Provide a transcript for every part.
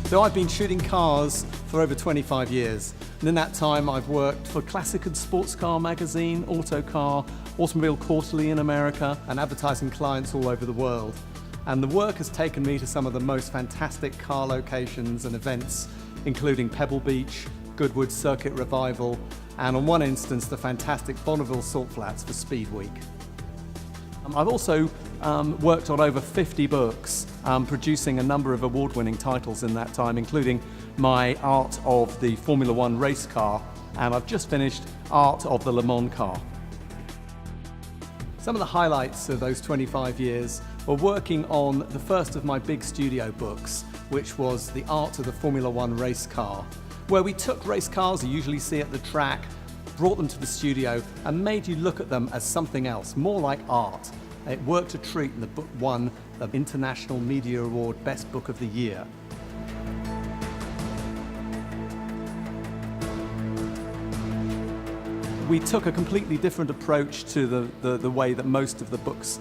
So I've been shooting cars for over 25 years. And in that time I've worked for Classic and Sports Car Magazine, Autocar, Automobile Quarterly in America, and advertising clients all over the world. And the work has taken me to some of the most fantastic car locations and events, including Pebble Beach, Goodwood Circuit Revival, and on one instance, the fantastic Bonneville Salt Flats for Speed Week. I've also worked on over 50 books, producing a number of award-winning titles in that time, including my art of the Formula One race car, and I've just finished art of the Le Mans car. Some of the highlights of those 25 years were working on the first of my big studio books, which was the art of the Formula One race car, where we took race cars you usually see at the track, brought them to the studio and made you look at them as something else, more like art. It worked a treat, and the book won the International Media Award Best Book of the Year. We took a completely different approach to the way that most of the books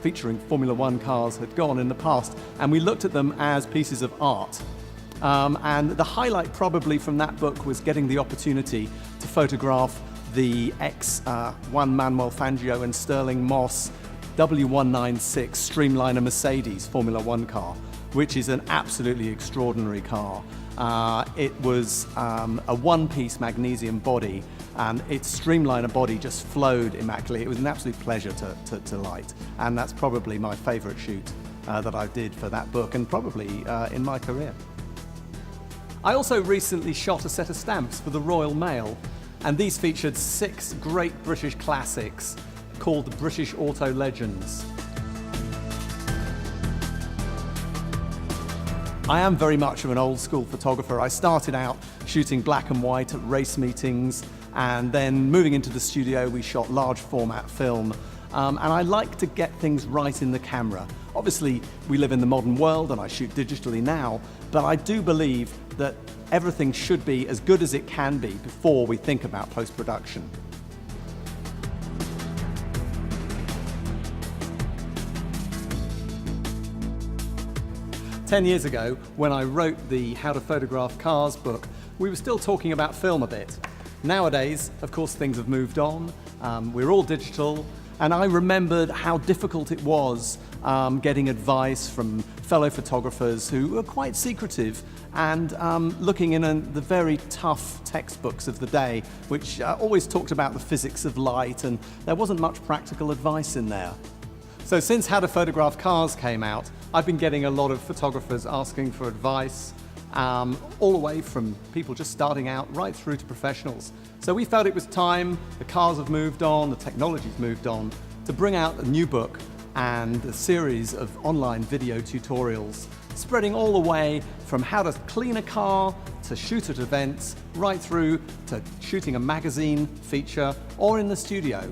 featuring Formula One cars had gone in the past, and we looked at them as pieces of art. And the highlight probably from that book was getting the opportunity to photograph the X1 Manuel Fangio and Sterling Moss W196 Streamliner Mercedes Formula One car, which is an absolutely extraordinary car. It was a one-piece magnesium body, and its Streamliner body just flowed immaculately. It was an absolute pleasure to light, and that's probably my favorite shoot that I did for that book, and probably in my career. I also recently shot a set of stamps for the Royal Mail, and these featured 6 great British classics called the British Auto Legends. I am very much of an old school photographer. I started out shooting black and white at race meetings, and then moving into the studio we shot large format film. And I like to get things right in the camera. Obviously, we live in the modern world and I shoot digitally now, but I do believe that everything should be as good as it can be before we think about post-production. Ten years ago, when I wrote the How to Photograph Cars book, we were still talking about film a bit. Nowadays, of course, things have moved on. We're all digital. And I remembered how difficult it was getting advice from fellow photographers who were quite secretive and looking in the very tough textbooks of the day, which always talked about the physics of light, and there wasn't much practical advice in there. So since How to Photograph Cars came out, I've been getting a lot of photographers asking for advice, all the way from people just starting out right through to professionals. So we felt it was time, the cars have moved on, the technology's moved on, to bring out a new book and a series of online video tutorials, spreading all the way from how to clean a car, to shoot at events, right through to shooting a magazine feature or in the studio.